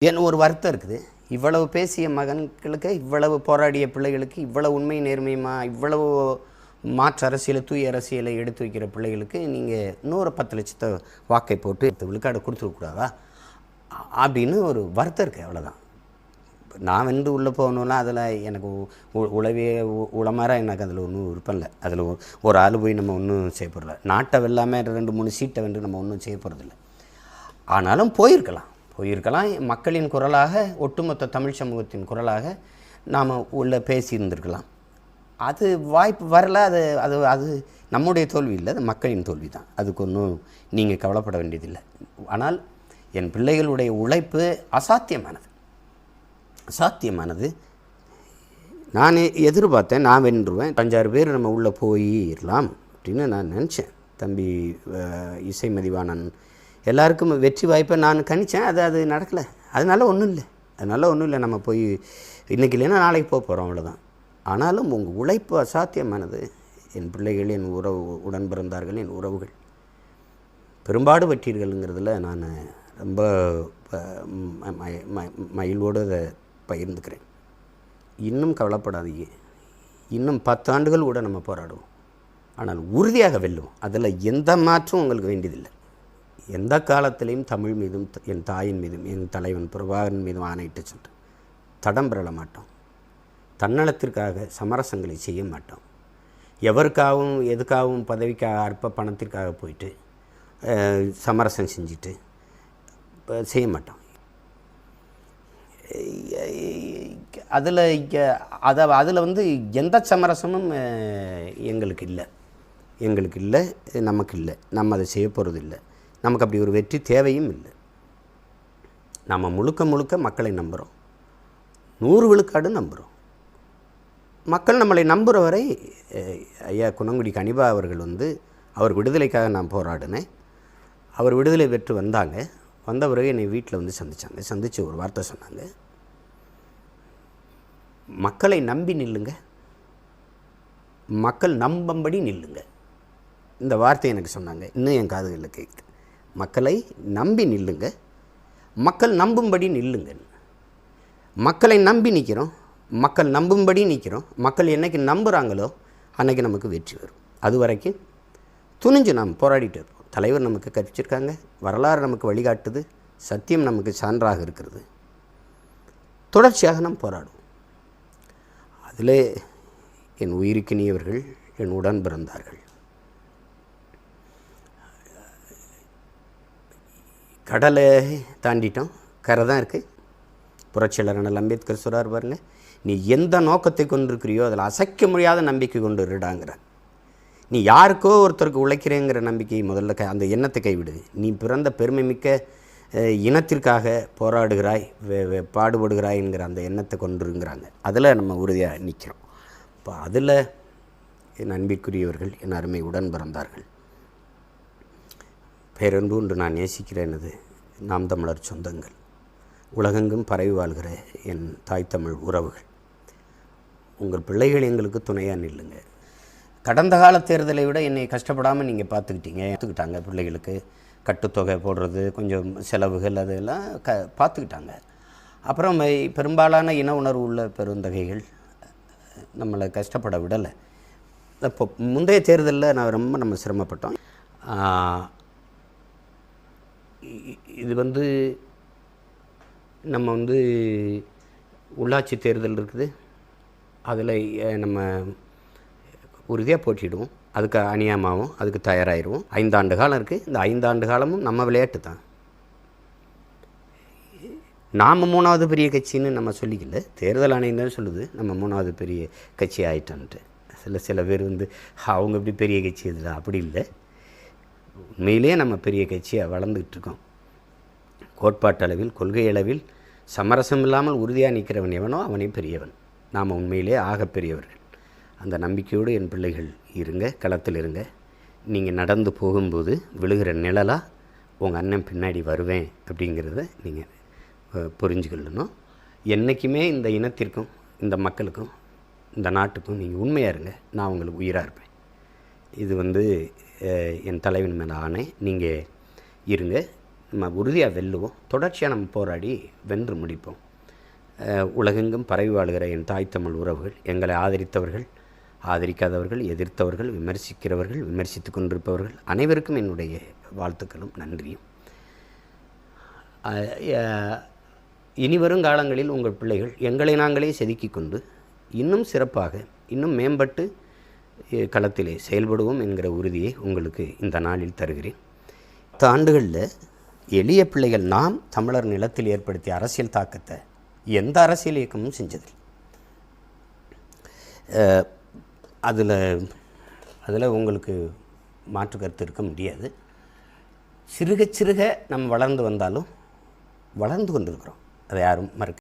ஏன்னு ஒரு வருத்தம் இருக்குது. இவ்வளவு பேசிய மகன்களுக்கு, இவ்வளவு போராடிய பிள்ளைகளுக்கு, இவ்வளவு உண்மை நேர்மையுமா, இவ்வளவு மாற்று அரசியலை, தூய அரசியலை எடுத்து வைக்கிற பிள்ளைகளுக்கு நீங்கள் 10 லட்சத்தை வாக்கை போட்டு விழுக்காடு கொடுத்துருக்கூடாதா அப்படின்னு ஒரு வருத்தம் இருக்குது. அவ்வளோதான். நான் வென்று உள்ளே போகணுன்னா அதில் எனக்கு உளவே உளமாற எனக்கு அதில் ஒன்றும் விருப்பம் இல்லை. அதில் ஒரு ஆள் போய் நம்ம ஒன்றும் செய்ய போகிறதில்ல. நாட்டை வெல்லாமல் 2-3 சீட்டை வென்று நம்ம ஒன்றும் செய்ய போகிறதில்ல. ஆனாலும் போயிருக்கலாம். மக்களின் குரலாக, ஒட்டுமொத்த தமிழ் சமூகத்தின் குரலாக நாம் உள்ள பேசியிருந்திருக்கலாம். அது வாய்ப்பு வரல. அது அது அது நம்முடைய தோல்வி இல்லை, அது மக்களின் தோல்வி தான். அதுக்கு ஒன்றும் நீங்கள் கவலைப்பட வேண்டியதில்லை. ஆனால் என் பிள்ளைகளுடைய உழைப்பு அசாத்தியமானது. நான் எதிர்பார்த்தேன் நான் வென்றுவேன், 5-6 பேர் நம்ம உள்ளே போயிடலாம் அப்படின்னு நான் நினச்சேன். தம்பி இசை மதிவாணன் எல்லாருக்கும் வெற்றி வாய்ப்பை நான் கணித்தேன். அது நடக்கலை. அதனால ஒன்றும் இல்லை. நம்ம போய் இன்றைக்கி இல்லைன்னா நாளைக்கு போகிறோம், அவ்வளோதான். ஆனாலும் உங்கள் உழைப்பு அசாத்தியமானது. என் பிள்ளைகள், என் உடன் பிறந்தார்கள், என் உறவுகள் பெரும்பாடு பற்றீர்கள்ங்கிறதுல நான் ரொம்ப மகிழ்வோடு அதை பகிர்ந்துக்கிறேன். இன்னும் கவலைப்படாதீங்க. இன்னும் 10 ஆண்டுகள் கூட நம்ம போராடுவோம். ஆனால் உறுதியாக வெல்லுவோம். அதில் எந்த மாற்றம் உங்களுக்கு வேண்டியதில்லை. எந்த காலத்திலையும் தமிழ் மீதும், என் தாயின் மீதும், என் தலைவன் பிரபாகரன் மீதும் ஆணையிட்டு சொல்கிறேன், தடம் பெறல மாட்டோம். தன்னலத்திற்காக சமரசங்களை செய்ய மாட்டோம். எவருக்காகவும் எதுக்காகவும் பதவிக்காக, அற்ப பணத்திற்காக போயிட்டு சமரசம் செஞ்சுட்டு செய்ய மாட்டோம். அதில் வந்து எந்த சமரசமும் எங்களுக்கு இல்லை, நமக்கு இல்லை. நம்ம அதை செய்ய போகிறது இல்லை. நமக்கு அப்படி ஒரு வெற்றி தேவையும் இல்லை. நம்ம முழுக்க மக்களை நம்புகிறோம். 100 விழுக்காடு நம்புகிறோம். மக்கள் நம்மளை நம்புகிற வரை ஐயா குணங்குடி கனிபா அவர்கள் வந்து அவர் விடுதலைக்காக நான் போராடினேன். அவர் விடுதலை பெற்று வந்த பிறகு என்னை வீட்டில் வந்து சந்தித்து ஒரு வார்த்தை சொன்னாங்க, மக்களை நம்பி நில்லுங்க, மக்கள் நம்பும்படி நில்லுங்க. இந்த வார்த்தை எனக்கு சொன்னாங்க. இன்னும் என் காதுகளில் கேட்குது. மக்களை நம்பி நில்லுங்க, மக்கள் நம்பும்படி நில்லுங்க. மக்களை நம்பி நிற்கிறோம், மக்கள் நம்பும்படி நிற்கிறோம். மக்கள் என்றைக்கு நம்புகிறாங்களோ அன்றைக்கி நமக்கு வெற்றி வரும். அது வரைக்கும் துணிஞ்சு நாம் போராடிட்டு இருப்போம். தலைவர் நமக்கு கற்பிச்சிருக்காங்க, வரலாறு நமக்கு வழிகாட்டுது, சத்தியம் நமக்கு சான்றாக இருக்கிறது. தொடர்ச்சியாக நாம் போராடுவோம். அதில் என் உயிருக்கினியவர்கள், என் உடன் பிறந்தார்கள். கடலை தாண்டிட்டோம், கரை தான் இருக்குது. புரட்சியாளர் அண்ணல் அம்பேத்கர் சொல்கிறார் பாருங்க, நீ எந்த நோக்கத்தை கொண்டிருக்கிறியோ அதில் அசைக்க முடியாத நம்பிக்கை கொண்டு இருடாங்கிறார். நீ யாருக்கோ ஒருத்தருக்கு உழைக்கிறேங்கிற நம்பிக்கையை முதல்ல அந்த எண்ணத்தை கைவிடு. நீ பிறந்த பெருமை மிக்க இனத்திற்காக போராடுகிறாய், பாடுபடுகிறாய்ங்கிற அந்த எண்ணத்தை கொண்டுருங்கிறாங்க. அதில் நம்ம உறுதியாக நிற்கிறோம். இப்போ அதில் என் அன்பிற்குரியவர்கள், என் அருமை உடன் பிறந்தார்கள், பேரன்பு என்று நான் நேசிக்கிறேனது நாம் தமிழர் சொந்தங்கள், உலகெங்கும் பரவி வாழ்கிற என் தாய் தமிழ் உறவுகள், உங்கள் பிள்ளைகள் எங்களுக்கு துணையாக நில்லுங்க. கடந்த கால தேர்தலை விட என்னை கஷ்டப்படாமல் நீங்கள் பார்த்துக்கிட்டாங்க. பிள்ளைகளுக்கு கட்டுத்தொகை போடுறது, கொஞ்சம் செலவுகள், அதெல்லாம் பார்த்துக்கிட்டாங்க. அப்புறம் பெரும்பாலான இன உணர்வு உள்ள பெருந்தகைகள் நம்மளை கஷ்டப்பட விடலை. இப்போ முந்தைய தேர்தலில் நம்ம சிரமப்பட்டோம். இது வந்து நம்ம உள்ளாட்சி தேர்தல் இருக்குது, அதில் நம்ம உறுதியாக போட்டிடுவோம். அதுக்கு அணியாமாவும் அதுக்கு தயாராகிடுவோம். 5 ஆண்டு காலம் இருக்குது. இந்த 5 ஆண்டு காலமும் நம்ம விளையாட்டு தான். நாம் 3வது பெரிய கட்சின்னு நம்ம சொல்லிக்கல, தேர்தல் ஆணையம் தான் சொல்லுது நம்ம 3வது பெரிய கட்சி ஆகிட்டோன்ட்டு. சில பேர் அவங்க இப்படி பெரிய கட்சி இதில் அப்படி இல்லை. உண்மையிலே நம்ம பெரிய கட்சியாக வளர்ந்துக்கிட்டு இருக்கோம். கோட்பாட்டளவில், கொள்கை அளவில் சமரசம் இல்லாமல் உறுதியாக நிற்கிறவன் எவனோ அவனே பெரியவன். நாம் உண்மையிலே ஆக பெரியவர்கள். அந்த நம்பிக்கையோடு என் பிள்ளைகள் இருங்க, களத்தில் இருங்க. நீங்கள் நடந்து போகும்போது விழுகிற நிழலாக உங்கள் அண்ணன் பின்னாடி வருவேன் அப்படிங்கிறத நீங்கள் புரிஞ்சுக்கொள்ளணும். என்றைக்குமே இந்த இனத்திற்கும், இந்த மக்களுக்கும், இந்த நாட்டுக்கும் நீங்கள் உண்மையாக இருங்க. நான் உங்களுக்கு உயிராக இருப்பேன். இது என் தலைவன் மேலே ஆணை. நீங்கள் இருங்க. நம்ம உறுதியாக வெல்லுவோம். தொடர்ச்சியாக நம்ம போராடி வென்று முடிப்போம். உலகெங்கும் பரவி வாழ்கிற என் தாய் தமிழ் உறவுகள், எங்களை ஆதரித்தவர்கள், ஆதரிக்காதவர்கள், எதிர்த்தவர்கள், விமர்சிக்கிறவர்கள், விமர்சித்து கொண்டிருப்பவர்கள் அனைவருக்கும் என்னுடைய வாழ்த்துக்களும் நன்றியும். இனிவரும் காலங்களில் உங்கள் பிள்ளைகள் எங்களை நாங்களே செதுக்கி கொண்டு இன்னும் சிறப்பாக, இன்னும் மேம்பட்டு களத்திலே செயல்படுவோம் என்கிற உறுதியை உங்களுக்கு இந்த நாளில் தருகிறேன். 10 ஆண்டுகளில் எளிய பிள்ளைகள் நாம் தமிழர் நிலத்தில் ஏற்படுத்திய அரசியல் தாக்கத்தை எந்த அரசியல் இயக்கமும் செஞ்சதில்லை. அதில் உங்களுக்கு மாற்று கருத்து இருக்க முடியாது. சிறுக சிறுக நம்ம வளர்ந்து வந்தாலும் வளர்ந்து கொண்டிருக்கிறோம். அதை யாரும் மறுக்க